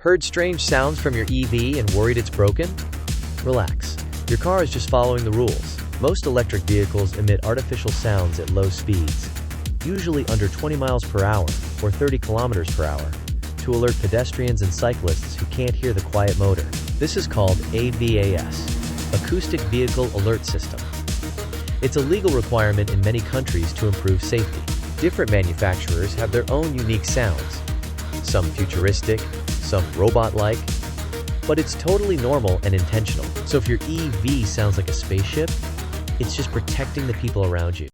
Heard strange sounds from your EV and worried it's broken? Relax. Your car is just following the rules. Most electric vehicles emit artificial sounds at low speeds, usually under 20 miles per hour or 30 kilometers per hour, to alert pedestrians and cyclists who can't hear the quiet motor. This is called AVAS, Acoustic Vehicle Alert System. It's a legal requirement in many countries to improve safety. Different manufacturers have their own unique sounds, some futuristic, some robot-like, but it's totally normal and intentional. So if your EV sounds like a spaceship, it's just protecting the people around you.